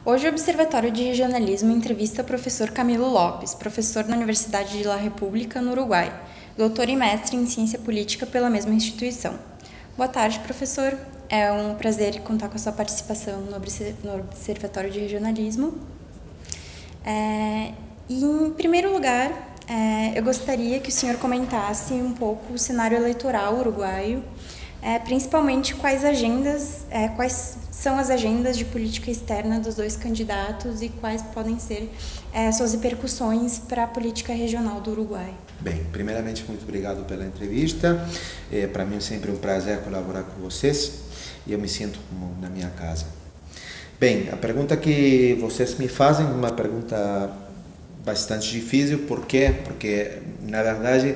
Hoje o Observatório de Regionalismo entrevista o professor Camilo Lopes, professor na Universidade de La República, no Uruguai, doutor e mestre em Ciência Política pela mesma instituição. Boa tarde, professor. É um prazer contar com a sua participação no Observatório de Regionalismo. Em primeiro lugar, eu gostaria que o senhor comentasse um pouco o cenário eleitoral uruguaio, principalmente quais são as agendas de política externa dos dois candidatos e quais podem ser suas repercussões para a política regional do Uruguai. Bem, primeiramente, muito obrigado pela entrevista. Para mim é sempre um prazer colaborar com vocês e eu me sinto como na minha casa. Bem, a pergunta que vocês me fazem é uma pergunta bastante difícil. Por quê? Porque, na verdade,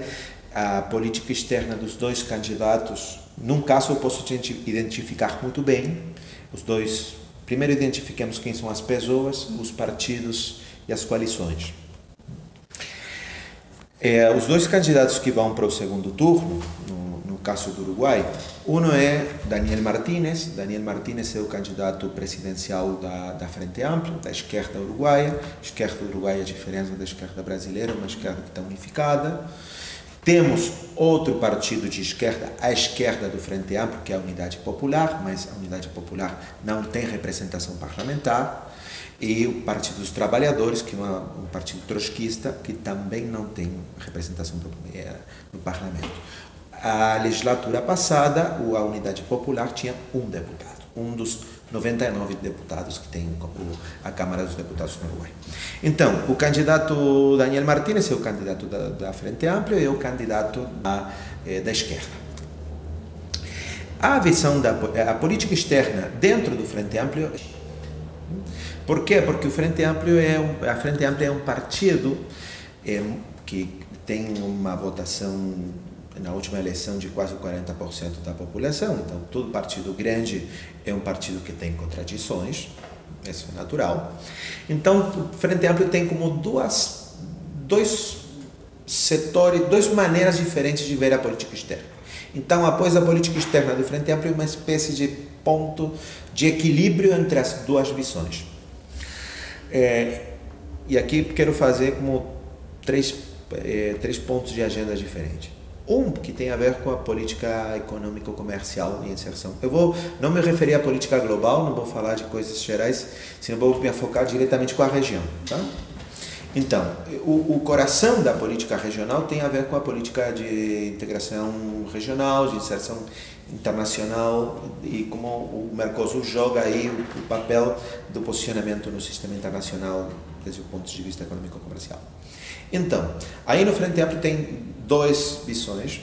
a política externa dos dois candidatos, num caso eu posso identificar muito bem os dois. Primeiro identificamos quem são as pessoas, os partidos e as coalições. Os dois candidatos que vão para o segundo turno, no caso do Uruguai, um é Daniel Martínez. Daniel Martínez é o candidato presidencial da Frente Ampla, da esquerda uruguaia. A esquerda uruguaia é a diferença da esquerda brasileira, uma esquerda que está unificada. Temos outro partido de esquerda, à esquerda do Frente Amplo, que é a Unidade Popular, mas a Unidade Popular não tem representação parlamentar. E o Partido dos Trabalhadores, que é um partido trotskista, que também não tem representação no parlamento. A legislatura passada, a Unidade Popular tinha um deputado, um dos 99 deputados que tem a Câmara dos Deputados no Uruguai. Então, o candidato Daniel Martínez é o candidato da Frente Ampla e é o candidato da esquerda. A visão a política externa dentro do Frente Amplo. Por quê? Porque a Frente Ampla é um partido que tem uma votação na última eleição de quase 40% da população. Então, todo partido grande é um partido que tem contradições, isso é natural. Então, o Frente Amplo tem como dois setores, duas maneiras diferentes de ver a política externa. Então, após a política externa do Frente Amplo, é uma espécie de ponto de equilíbrio entre as duas visões. E aqui quero fazer como três pontos de agenda diferentes. Um que tem a ver com a política econômico-comercial e inserção. Eu não me referir à política global, não vou falar de coisas gerais, senão vou me focar diretamente com a região. Tá? Então, o coração da política regional tem a ver com a política de integração regional, de inserção internacional e como o Mercosul joga aí o papel do posicionamento no sistema internacional desde o ponto de vista econômico-comercial. Então, aí no Frente Amplo tem duas visões,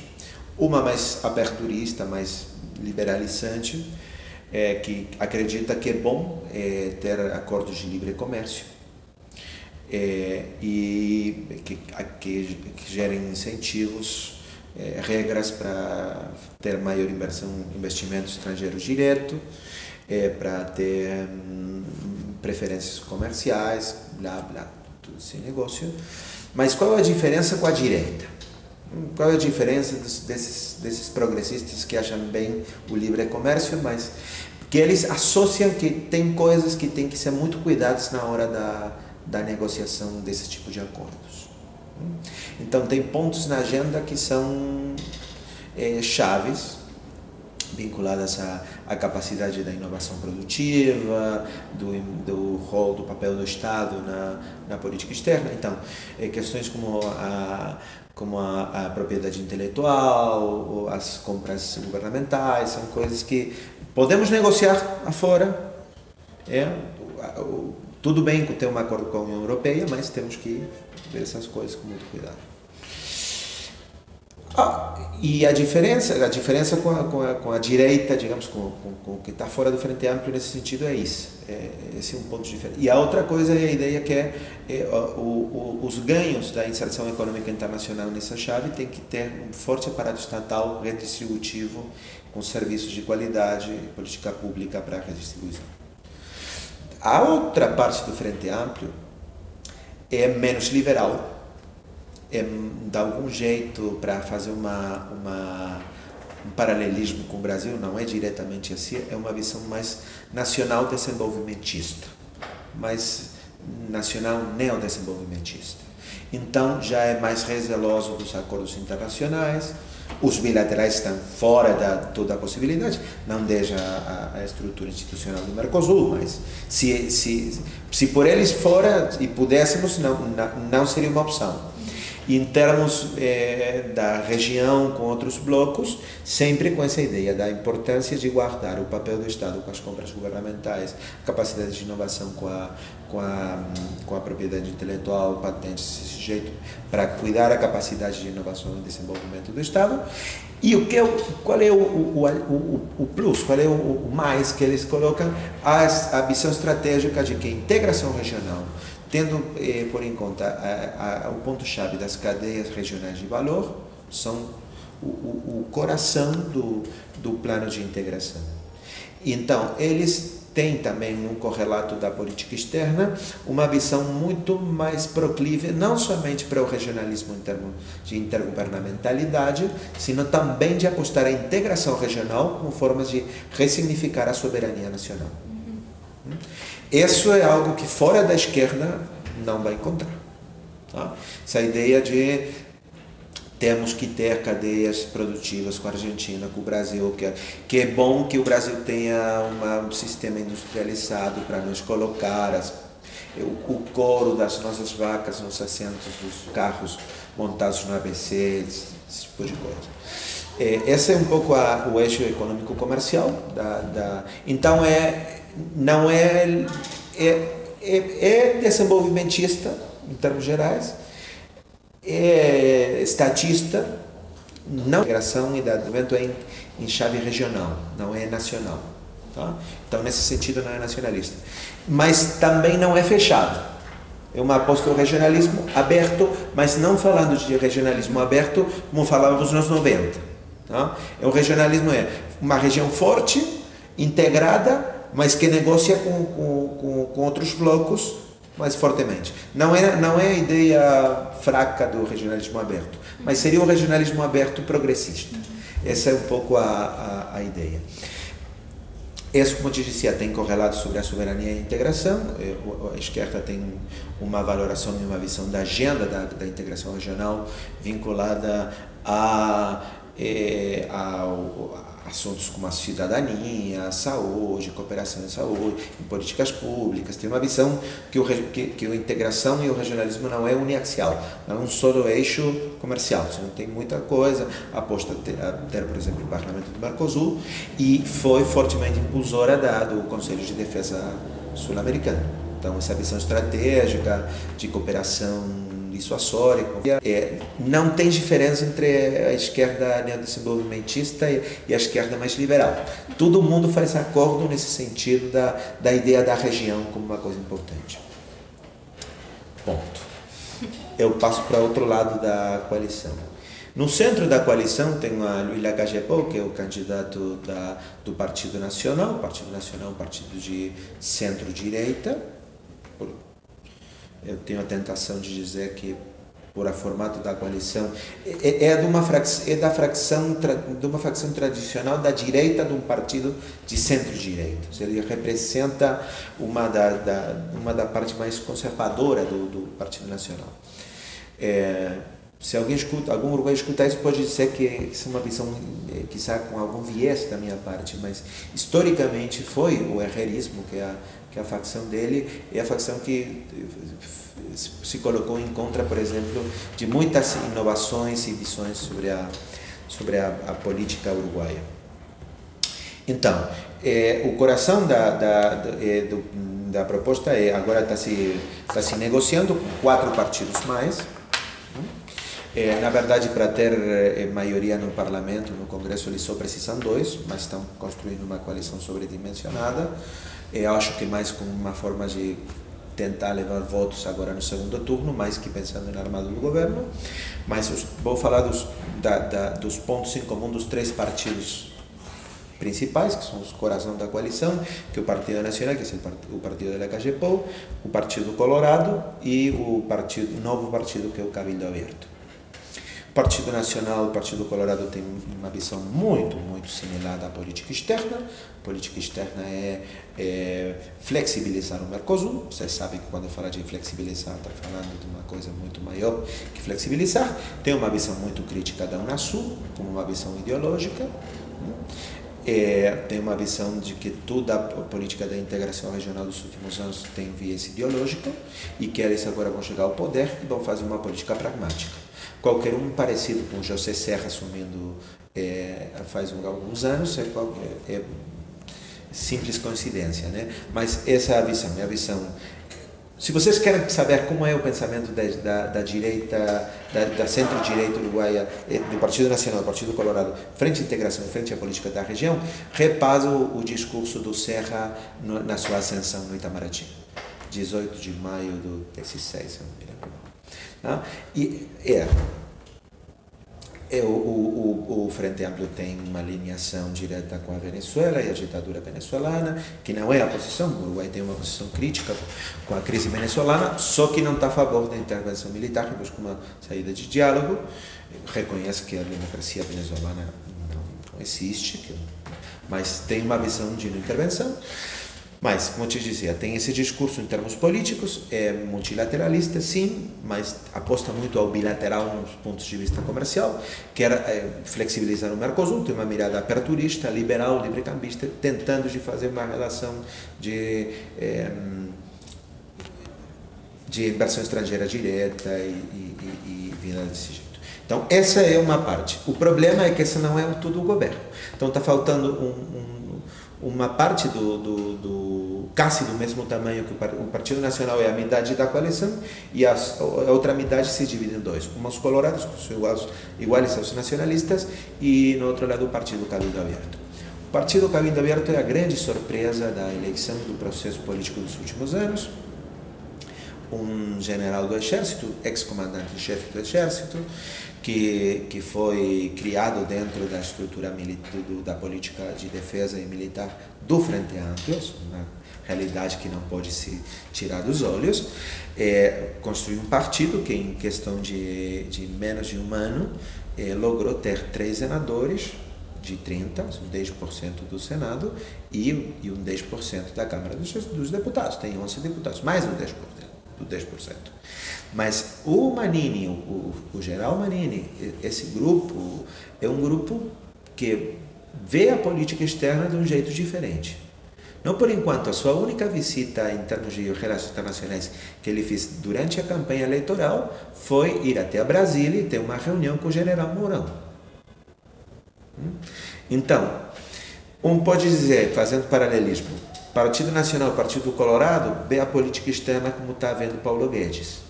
uma mais aperturista, mais liberalizante, que acredita que é bom ter acordos de livre comércio e que gerem incentivos, regras para ter maior investimento estrangeiro direto, para ter preferências comerciais, blá blá, tudo esse negócio. Mas qual é a diferença com a direita? Qual é a diferença desses progressistas que acham bem o livre comércio, mas que eles associam que tem coisas que tem que ser muito cuidadas na hora da negociação desse tipo de acordos. Então, tem pontos na agenda que são chaves, vinculadas à capacidade da inovação produtiva, do rol, do papel do Estado na política externa. Então, questões como a propriedade intelectual, ou as compras governamentais, são coisas que podemos negociar afora. Tudo bem ter um acordo com a União Europeia, mas temos que ver essas coisas com muito cuidado. E a diferença com a direita, digamos, com o que está fora do Frente Amplo nesse sentido é isso. Esse é um ponto diferente. E a outra coisa é a ideia que os ganhos da inserção econômica internacional nessa chave tem que ter um forte aparato estatal redistributivo com serviços de qualidade e política pública para a redistribuição. A outra parte do Frente Amplo é menos liberal. De algum jeito, para fazer um paralelismo com o Brasil, não é diretamente assim, é uma visão mais nacional desenvolvimentista. mais nacional neodesenvolvimentista. Então, já é mais receloso dos acordos internacionais, os bilaterais estão fora de toda a possibilidade, não deixa a estrutura institucional do Mercosul, mas se por eles fora e pudéssemos, não seria uma opção. Em termos da região com outros blocos, sempre com essa ideia da importância de guardar o papel do Estado com as compras governamentais, a capacidade de inovação com a propriedade intelectual, patentes, desse jeito, para cuidar da capacidade de inovação e desenvolvimento do Estado. E qual é o plus, qual é o mais que eles colocam? A visão estratégica de que a integração regional, tendo por em conta o ponto-chave das cadeias regionais de valor, são o coração do plano de integração. Então, eles têm também, no correlato da política externa, uma visão muito mais proclive, não somente para o regionalismo em termos de intergovernamentalidade, sino também de apostar a integração regional como formas de ressignificar a soberania nacional. Isso é algo que fora da esquerda não vai encontrar. Tá? Essa ideia de temos que ter cadeias produtivas com a Argentina, com o Brasil, que é bom que o Brasil tenha um sistema industrializado para nos colocar o couro das nossas vacas nos assentos dos carros montados no ABC, esse tipo de coisa. Esse é um pouco o eixo econômico-comercial. Então, não é desenvolvimentista, em termos gerais, é estatista, não integração e desenvolvimento em chave regional, não é nacional. Tá? Então, nesse sentido, não é nacionalista. Mas também não é fechado. É uma aposta ao regionalismo aberto, mas não falando de regionalismo aberto como falávamos nos 90. Tá? O regionalismo é uma região forte, integrada, mas que negocia com outros blocos mais fortemente. Não é a ideia fraca do regionalismo aberto, mas seria um regionalismo aberto progressista. Essa é um pouco a ideia. Isso, como eu te dizia, tem correlato sobre a soberania e a integração. A esquerda tem uma valoração e uma visão da agenda da integração regional vinculada a assuntos como a cidadania, a saúde, cooperação em saúde, em políticas públicas. Tem uma visão que a integração e o regionalismo não é uniaxial, não é um só eixo comercial. Você não tem muita coisa, aposta a ter, por exemplo, o Parlamento do Mercosul, e foi fortemente impulsora do Conselho de Defesa sul-americano. Então, essa visão estratégica de cooperação dissuasória. Não tem diferença entre a esquerda neodesenvolvimentista e a esquerda mais liberal. Todo mundo faz acordo nesse sentido da ideia da região como uma coisa importante. Ponto. Eu passo para outro lado da coalição. No centro da coalição tem o Luiz Lacagepou, que é o candidato do Partido Nacional. O Partido Nacional é um partido de centro-direita. Eu tenho a tentação de dizer que, por a formato da coalição, de uma facção tradicional da direita de um partido de centro-direita. Ele representa uma da parte mais conservadora do Partido Nacional. Se algum uruguaio escutar isso, pode dizer que isso é uma visão, quizá com algum viés da minha parte, mas historicamente foi o herrerismo, que é a facção dele, é a facção que se colocou em contra, por exemplo, de muitas inovações e visões sobre a política uruguaia. Então, o coração da proposta agora está se negociando com 4 partidos mais. Na verdade, para ter maioria no parlamento, no Congresso, eles só precisam 2, mas estão construindo uma coalição sobredimensionada. Eu acho que mais com uma forma de tentar levar votos agora no segundo turno, mais que pensando na armada do governo. Mas vou falar dos pontos em comum dos 3 partidos principais, que são os coração da coalição, que é o Partido Nacional, que é o partido de Lacagepou, o Partido Colorado e o novo partido, que é o Cabildo Aberto. Partido Nacional, o Partido Colorado tem uma visão muito similar da política externa. A política externa é flexibilizar o Mercosul. Vocês sabem que quando fala de flexibilizar, está falando de uma coisa muito maior que flexibilizar. Tem uma visão muito crítica da Unasul, como uma visão ideológica. Tem uma visão de que toda a política da integração regional dos últimos anos tem viés ideológico e que eles agora vão chegar ao poder e vão fazer uma política pragmática. Qualquer um parecido com José Serra assumindo faz alguns anos é simples coincidência, né? Mas essa é a visão. Se vocês querem saber como é o pensamento da direita, da centro-direita uruguaia, do Partido Nacional, do Partido Colorado, frente à integração, frente à política da região, repasa o discurso do Serra na sua ascensão no Itamaraty, 18 de maio de 16, se não me lembro. Tá? E o Frente Amplio tem uma alinhação direta com a Venezuela e a ditadura venezuelana, que não é a posição. O Uruguai tem uma posição crítica com a crise venezuelana, só que não está a favor da intervenção militar, que busca uma saída de diálogo, reconhece que a democracia venezuelana não existe, mas tem uma visão de não intervenção. Mas, como eu te dizia, tem esse discurso em termos políticos, é multilateralista, sim, mas aposta muito ao bilateral nos pontos de vista comercial, quer flexibilizar o Mercosul, tem uma mirada aperturista, liberal, livrecambista, tentando de fazer uma relação de inversão estrangeira direta e vinda desse jeito. Então, essa é uma parte. O problema é que esse não é todo o governo. Então, está faltando uma parte quase do mesmo tamanho que o Partido Nacional é a metade da coalição e a outra metade se divide em dois. Os colorados, que são iguais aos nacionalistas, e no outro lado o Partido Cabildo Aberto. O Partido Cabildo Aberto é a grande surpresa da eleição do processo político dos últimos anos. Um general do Exército, ex-comandante-chefe do Exército, que foi criado dentro da estrutura da política de defesa e militar do Frente Amplio, uma realidade que não pode se tirar dos olhos, construiu um partido que em questão de menos de um ano logrou ter 3 senadores de 30, 10% do Senado e um 10% da Câmara dos Deputados. Tem 11 deputados, mais um 10%. Mas o Manini, o general Manini, esse grupo é um grupo que vê a política externa de um jeito diferente. Não por enquanto, a sua única visita em termos de relações internacionais que ele fez durante a campanha eleitoral foi ir até Brasília e ter uma reunião com o general Mourão. Então, pode dizer, fazendo paralelismo, Partido Nacional, Partido Colorado, vê a política externa como está vendo Paulo Guedes.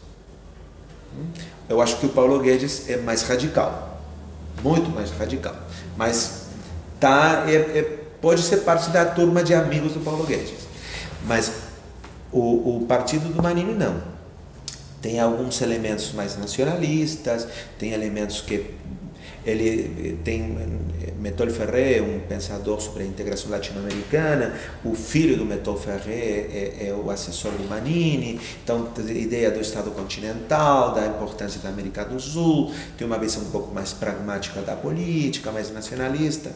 Eu acho que o Paulo Guedes é mais radical, muito mais radical, mas pode ser parte da turma de amigos do Paulo Guedes. Mas o partido do Manini não. Tem alguns elementos mais nacionalistas, tem elementos que ele tem Mettol Ferrer, um pensador sobre a integração latino-americana, o filho do Mettol Ferrer é o assessor do Manini, então a ideia do Estado continental, da importância da América do Sul, tem uma visão um pouco mais pragmática da política, mais nacionalista.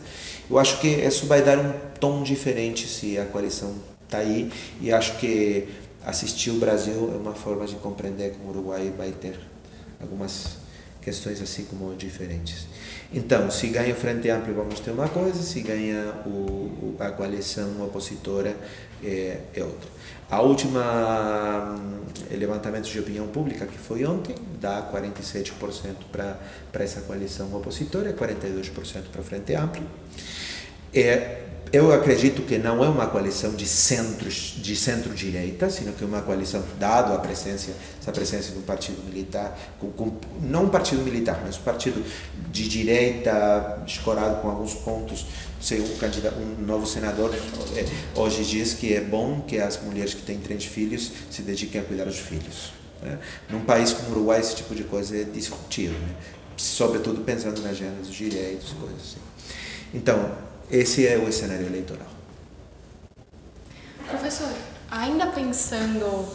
Eu acho que isso vai dar um tom diferente se a coalição está aí, e acho que assistir o Brasil é uma forma de compreender como o Uruguai vai ter algumas questões assim como diferentes. Então, se ganha o Frente Amplio, vamos ter uma coisa, se ganha a coalição opositora, é outra. A última levantamento de opinião pública, que foi ontem, dá 47% para essa coalição opositora, 42% para o Frente Amplio. Eu acredito que não é uma coalição de centro-direita, sino que é uma coalição, dado essa presença de um partido militar, não um partido militar, mas um partido de direita, escorado com alguns pontos. Um novo senador hoje diz que é bom que as mulheres que têm 3 filhos se dediquem a cuidar dos filhos. Né? Num país como o Uruguai, esse tipo de coisa é discutível, né? Sobretudo pensando na agenda dos direitos, coisas assim. Então, esse é o cenário eleitoral. Professor, ainda pensando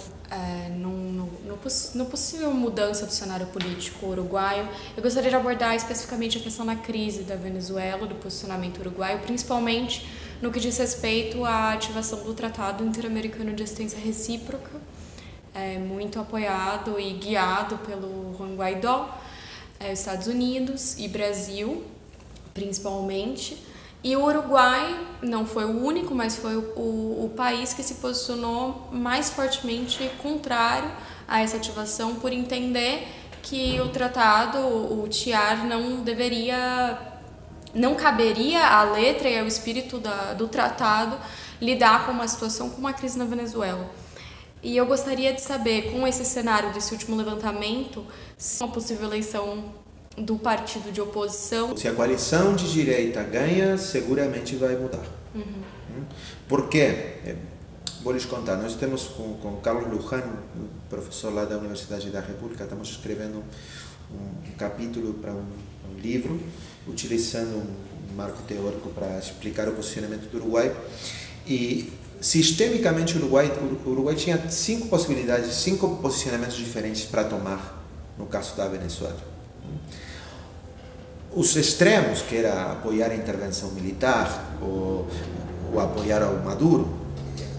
no possível mudança do cenário político uruguaio, eu gostaria de abordar especificamente a questão da crise da Venezuela, do posicionamento uruguaio, principalmente no que diz respeito à ativação do Tratado Interamericano de Assistência Recíproca, muito apoiado e guiado pelo Juan Guaidó, Estados Unidos e Brasil, principalmente. E o Uruguai não foi o único, mas foi o país que se posicionou mais fortemente contrário a essa ativação, por entender que o tratado, o TIAR, não caberia à letra e ao espírito do tratado lidar com uma situação como a crise na Venezuela. E eu gostaria de saber, com esse cenário desse último levantamento, se uma possível eleição do partido de oposição... Se a coalição de direita ganha, seguramente vai mudar. Por quê? Vou lhes contar. Nós temos com Carlos Luján, professor lá da Universidade da República, estamos escrevendo um capítulo para um livro, utilizando um marco teórico para explicar o posicionamento do Uruguai. E sistemicamente o Uruguai tinha 5 possibilidades, 5 posicionamentos diferentes para tomar no caso da Venezuela. Os extremos, que era apoiar a intervenção militar ou apoiar ao Maduro,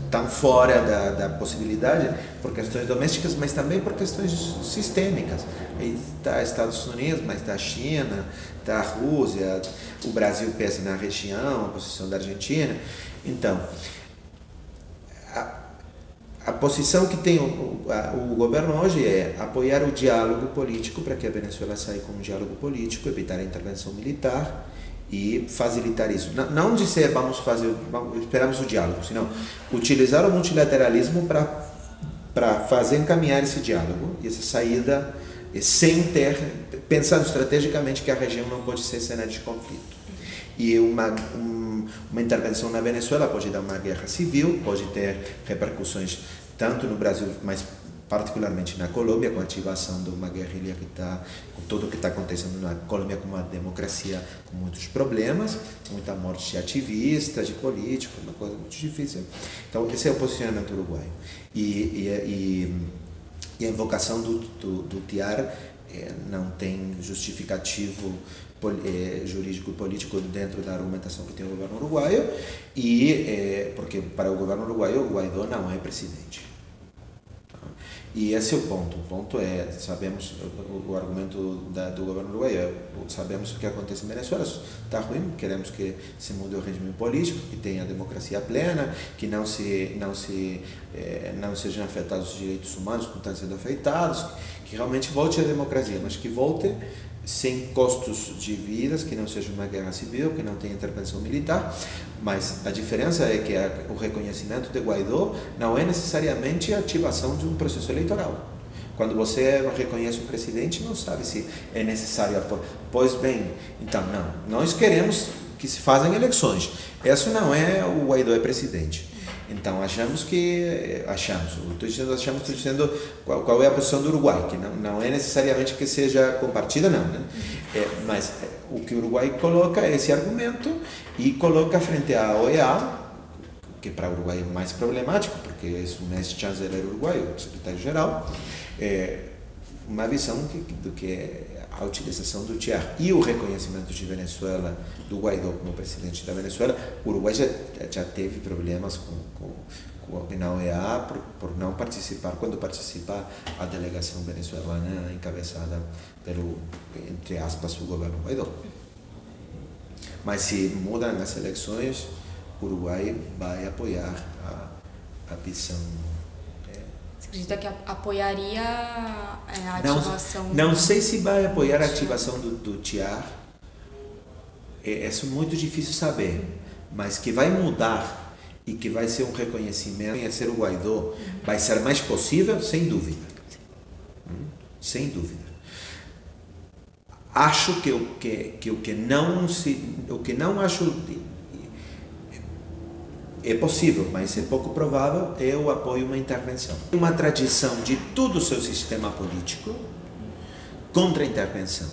estão fora da possibilidade por questões domésticas, mas também por questões sistêmicas. Aí está Estados Unidos, mas está a China, está a Rússia, o Brasil pesa na região, a posição da Argentina. Então, a posição que tem o governo hoje é apoiar o diálogo político para que a Venezuela saia com um diálogo político, evitar a intervenção militar e facilitar isso. Não dizer esperamos o diálogo, senão utilizar o multilateralismo para fazer encaminhar esse diálogo e essa saída pensando estrategicamente que a região não pode ser cenário de conflito. E uma intervenção na Venezuela pode dar uma guerra civil, pode ter repercussões tanto no Brasil, mas particularmente na Colômbia, com a ativação de uma guerrilha com tudo o que está acontecendo na Colômbia, com uma democracia com muitos problemas, muita morte de ativistas, de políticos, uma coisa muito difícil. Então, esse é o posicionamento uruguaio. E a invocação do TIAR não tem justificativo jurídico e político dentro da argumentação que tem o governo uruguaio, porque para o governo uruguaio o Guaidó não é presidente. E esse é o ponto. O ponto é, sabemos, o argumento do governo uruguaio sabemos o que acontece em Venezuela, está ruim, queremos que se mude o regime político, que tenha democracia plena, que não sejam afetados os direitos humanos como estão sendo afetados, que realmente volte a democracia, mas que volte sem custos de vidas, que não seja uma guerra civil, que não tenha intervenção militar. Mas a diferença é que o reconhecimento de Guaidó não é necessariamente a ativação de um processo eleitoral. Quando você reconhece o presidente, não sabe se é necessário apoio. Pois bem, então não, nós queremos que se façam eleições. Isso não é o Guaidó é presidente. Então estou dizendo qual é a posição do Uruguai, que não é necessariamente que seja compartida, não, né? Mas o que o Uruguai coloca é esse argumento e coloca frente à OEA, que para o Uruguai é mais problemático, porque é o ex-chanceler uruguaio, o secretário-geral, uma visão do que é a utilização do TIAR e o reconhecimento de Venezuela, do Guaidó como presidente da Venezuela. O Uruguai já teve problemas na OEA por não participar, quando participa a delegação venezuelana encabeçada pelo, entre aspas, o governo Guaidó. Mas se mudam as eleições, o Uruguai vai apoiar a visão. Você acredita que apoiaria a ativação? Não sei se vai apoiar a ativação do TIAR. É muito difícil saber, mas que vai mudar e que vai ser um reconhecimento, conhecer o Guaidó, vai ser mais possível, sem dúvida. Sem dúvida. Acho que o que não acho é possível, mas é pouco provável, é o apoio a uma intervenção. Uma tradição de todo o seu sistema político contra a intervenção.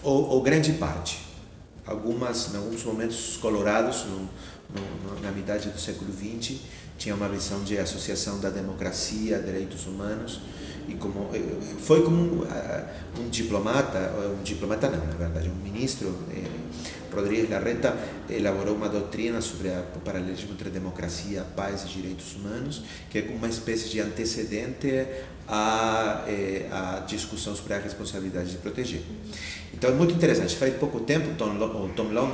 Ou grande parte. Em alguns momentos colorados na metade do século XX, tinha uma visão de associação da democracia, direitos humanos, e foi como um diplomata não, na verdade, um ministro, Rodríguez Larreta, elaborou uma doutrina sobre o paralelismo entre democracia, paz e direitos humanos, que é como uma espécie de antecedente à discussão sobre a responsabilidade de proteger. Então é muito interessante. Faz pouco tempo, o Tom Long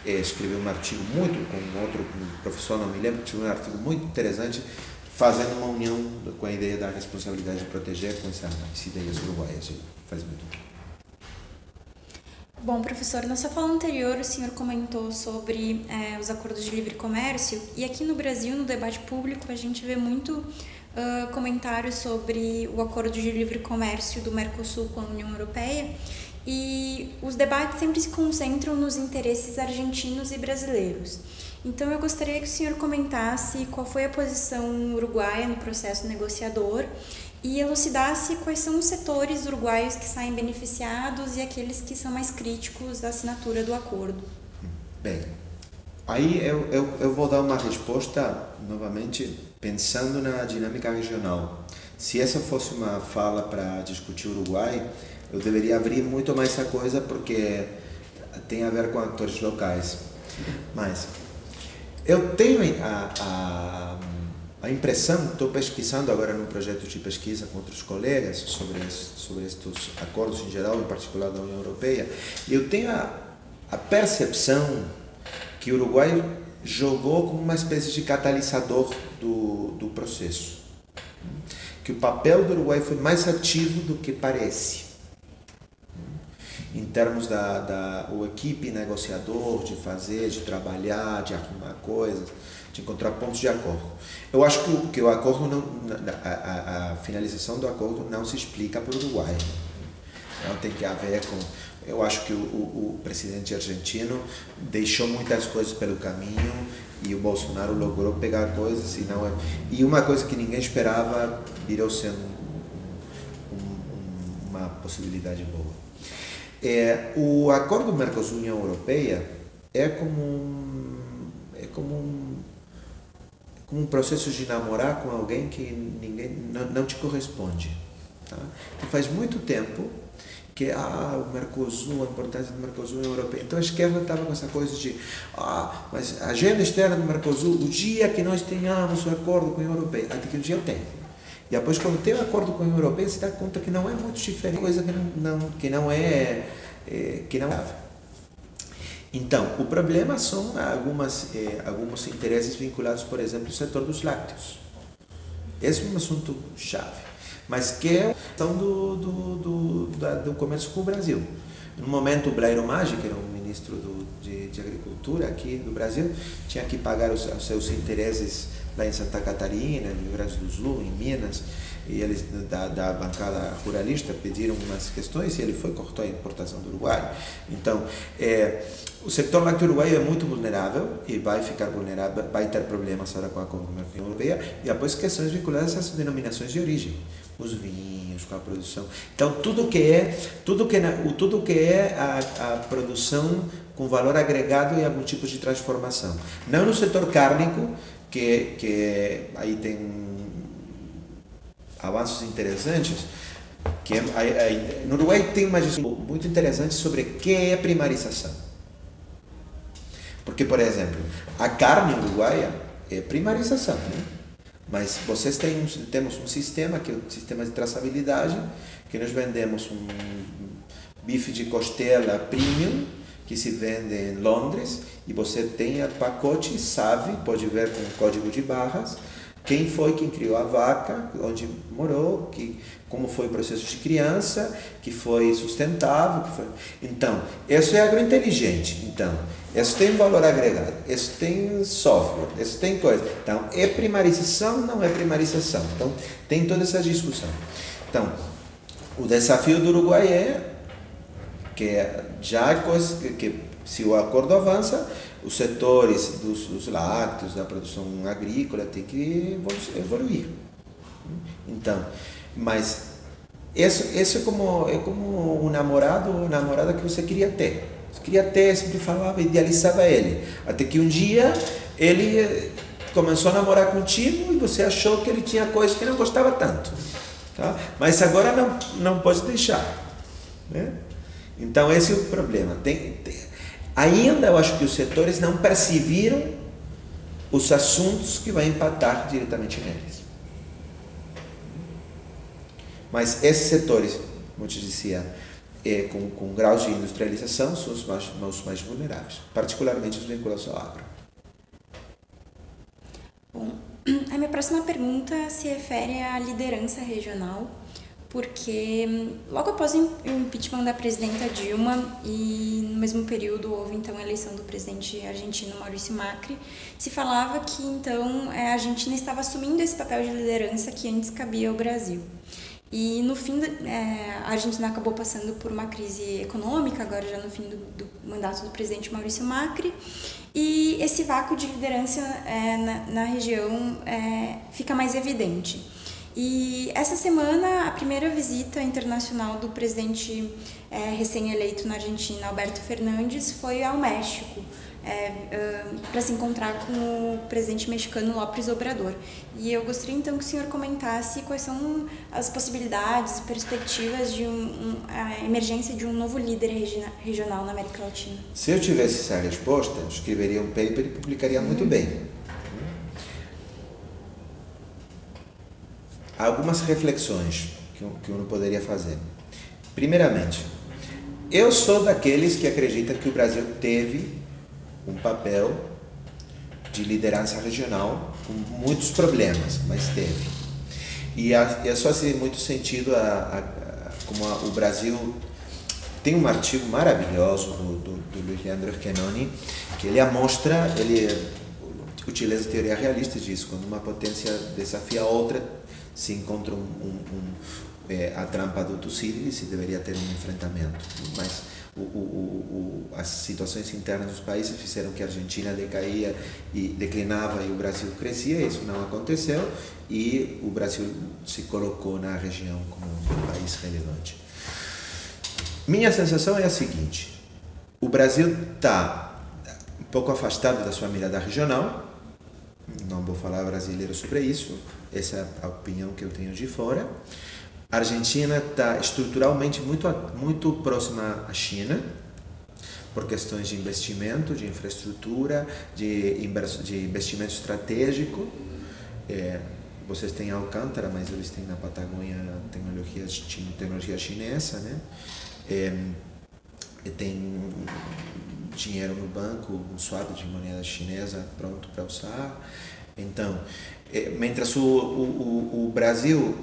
escreveu um artigo com outro professor, não me lembro, escreveu um artigo muito interessante, fazendo uma união com a ideia da responsabilidade de proteger com essas ideias uruguaias. Faz muito bem. Bom, professor, na sua fala anterior, o senhor comentou sobre os acordos de livre comércio, e aqui no Brasil, no debate público, a gente vê muito comentários sobre o acordo de livre comércio do Mercosul com a União Europeia, e os debates sempre se concentram nos interesses argentinos e brasileiros. Então, eu gostaria que o senhor comentasse qual foi a posição uruguaia no processo negociador e elucidasse quais são os setores uruguaios que saem beneficiados e aqueles que são mais críticos da assinatura do acordo. Bem, aí eu vou dar uma resposta, novamente, pensando na dinâmica regional. Se essa fosse uma fala para discutir o Uruguai, eu deveria abrir muito mais essa coisa, porque tem a ver com atores locais. Mas eu tenho a impressão, estou pesquisando agora num projeto de pesquisa com outros colegas sobre estes acordos em geral, em particular da União Europeia, e eu tenho a percepção que o Uruguai jogou como uma espécie de catalisador do processo. Que o papel do Uruguai foi mais ativo do que parece. Em termos o equipe negociador, de fazer, de trabalhar, de arrumar coisas, de encontrar pontos de acordo. Eu acho que o acordo a finalização do acordo não se explica para o Uruguai. Não tem que haver com... Eu acho que o presidente argentino deixou muitas coisas pelo caminho e o Bolsonaro logrou pegar coisas e uma coisa que ninguém esperava virou sendo uma possibilidade boa. O acordo Mercosul-União Europeia é como um processo de namorar com alguém que ninguém não te corresponde. Tá? Então faz muito tempo que o Mercosul, a importância do Mercosul na Europeia. Então a esquerda estava com essa coisa de mas a agenda externa do Mercosul, o dia que nós tenhamos o acordo com a União Europeia, até que um dia eu tenho. E depois, quando tem um acordo com a União Europeia, você dá conta que não é muito diferente, coisa que não é grave. Então, o problema são alguns interesses vinculados, por exemplo, ao setor dos lácteos. Esse é um assunto chave, mas que é a questão do comércio com o Brasil. No momento, o Blairo Maggi, que era um ministro de Agricultura aqui do Brasil, tinha que pagar os seus interesses lá em Santa Catarina, no Rio Grande do Sul, em Minas, e eles da bancada ruralista pediram umas questões e ele cortou a importação do Uruguai. Então, o setor lácteo uruguaio é muito vulnerável e vai ficar vulnerável, vai ter problemas agora com a União Europeia, e depois questões vinculadas às denominações de origem, os vinhos, com a produção. Então, tudo que é a produção com valor agregado e algum tipo de transformação. Não no setor cárnico, que aí tem avanços interessantes, que no Uruguai tem uma discussão muito interessante sobre o que é primarização. Porque, por exemplo, a carne uruguaia é primarização, né? Mas vocês temos um sistema, que é o sistema de traçabilidade, que nós vendemos um bife de costela premium, que se vende em Londres, e você tem a pacote, sabe, pode ver com o código de barras, quem criou a vaca, onde morou, como foi o processo de criança, que foi sustentável. Então, isso é agrointeligente. Então, isso tem valor agregado, isso tem software, isso tem coisa. Então, é primarização, não é primarização. Então, tem toda essa discussão. Então, o desafio do Uruguai que já é coisa que se o acordo avança, os setores dos lácteos, da produção agrícola, tem que evoluir. Então, mas esse é como um namorado ou namorada que você queria ter. Você queria ter, sempre falava, idealizava ele. Até que um dia ele começou a namorar contigo e você achou que ele tinha coisas que não gostava tanto, tá? Mas agora não pode deixar, né? Então esse é o problema. Ainda eu acho que os setores não perceberam os assuntos que vão impactar diretamente neles. Mas esses setores, como eu te dizia, com graus de industrialização, são os mais vulneráveis, particularmente os vinculados ao agro. Bom, a minha próxima pergunta se refere à liderança regional, porque logo após o impeachment da presidenta Dilma e no mesmo período houve então a eleição do presidente argentino Maurício Macri, se falava que então a Argentina estava assumindo esse papel de liderança que antes cabia ao Brasil. E no fim, a Argentina acabou passando por uma crise econômica, agora já no fim do mandato do presidente Maurício Macri, e esse vácuo de liderança na região fica mais evidente. E essa semana, a primeira visita internacional do presidente recém-eleito na Argentina, Alberto Fernandes, foi ao México, para se encontrar com o presidente mexicano López Obrador. E eu gostaria então que o senhor comentasse quais são as possibilidades e perspectivas de a emergência de um novo líder regional na América Latina. Se eu tivesse essa resposta, eu escreveria um paper e publicaria muito bem. Há algumas reflexões que eu não poderia fazer. Primeiramente, eu sou daqueles que acreditam que o Brasil teve um papel de liderança regional com muitos problemas, mas teve. E é só assim, muito sentido como o Brasil tem um artigo maravilhoso do Luiz Leandro Erchenoni, que ele mostra, ele utiliza a teoria realista disso, quando uma potência desafia a outra, se encontra a trampa do Tucídides e deveria ter um enfrentamento. Mas as situações internas dos países fizeram que a Argentina decaía e declinava e o Brasil crescia. Isso não aconteceu e o Brasil se colocou na região como um país relevante. Minha sensação é a seguinte: o Brasil está um pouco afastado da sua mirada regional. Não vou falar brasileiro sobre isso, essa é a opinião que eu tenho de fora. A Argentina está estruturalmente muito próxima à China, por questões de investimento, de infraestrutura, de investimento estratégico. Vocês têm Alcântara, mas eles têm na Patagônia tecnologia chinesa, né? Tem dinheiro no banco, um swap de moeda chinesa pronto para usar. Então, mientras o Brasil,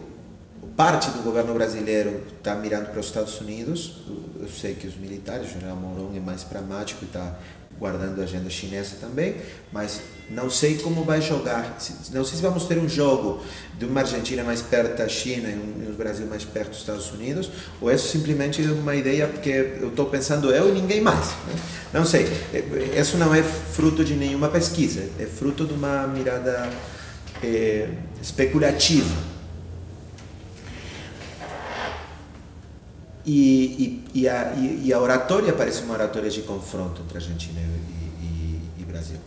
parte do governo brasileiro está mirando para os Estados Unidos, eu sei que os militares, o general Mourão é mais pragmático e está guardando a agenda chinesa também, mas não sei como vai jogar, não sei se vamos ter um jogo de uma Argentina mais perto da China e um Brasil mais perto dos Estados Unidos, ou é simplesmente uma ideia porque eu estou pensando eu e ninguém mais, né? Não sei, isso não é fruto de nenhuma pesquisa, é fruto de uma mirada especulativa. E a oratória parece uma oratória de confronto entre Argentina e Brasil.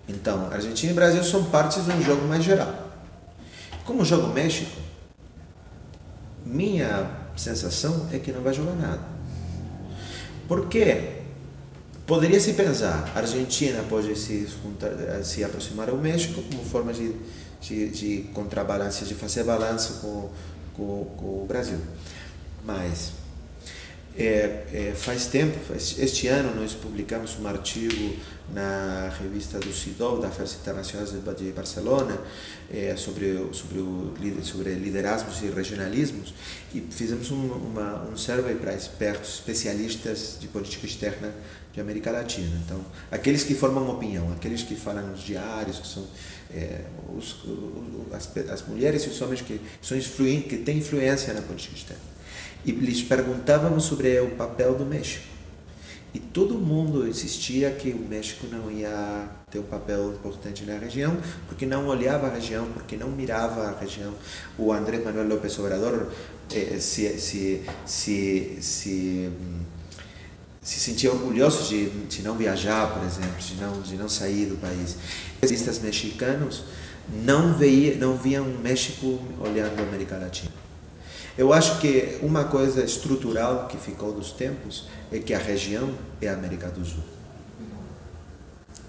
Então, Argentina e Brasil são partes de um jogo mais geral. Como joga o México, minha sensação é que não vai jogar nada. Por quê? Poderia se pensar, a Argentina pode se aproximar ao México como forma de contrabalançar, de fazer balanço com o Brasil. Mas faz tempo, este ano nós publicamos um artigo na revista do CIDOB, da Afers Internacionais de Barcelona, sobre liderazgos e regionalismos, e fizemos um survey para expertos, especialistas de política externa de América Latina. Então, aqueles que formam opinião, aqueles que falam nos diários, que são as mulheres e os homens que têm influência na política externa. E lhes perguntávamos sobre o papel do México. E todo mundo insistia que o México não ia ter um papel importante na região, porque não olhava a região, porque não mirava a região. O Andrés Manuel López Obrador se sentia orgulhoso de não viajar, por exemplo, de não sair do país. Os turistas mexicanos não viam o México olhando a América Latina. Eu acho que uma coisa estrutural que ficou dos tempos é que a região é a América do Sul.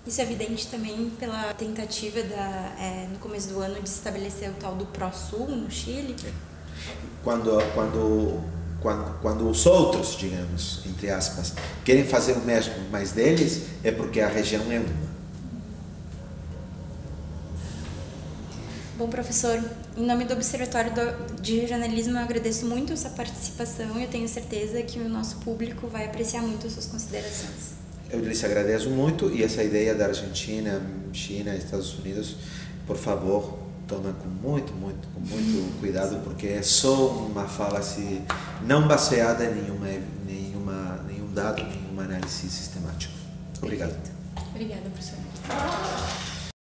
Isso é evidente também pela tentativa no começo do ano de estabelecer o tal do Pró-Sul no Chile. Quando os outros, digamos, entre aspas, querem fazer o mesmo, mas deles é porque a região é uma. Bom, professor, em nome do Observatório de Regionalismo, eu agradeço muito a sua participação e eu tenho certeza que o nosso público vai apreciar muito as suas considerações. Eu lhes agradeço muito e essa ideia da Argentina, China, Estados Unidos, por favor, toma com muito cuidado, porque é só uma fala assim, não baseada em nenhum dado, nenhuma análise sistemática. Obrigado. Obrigada, professor.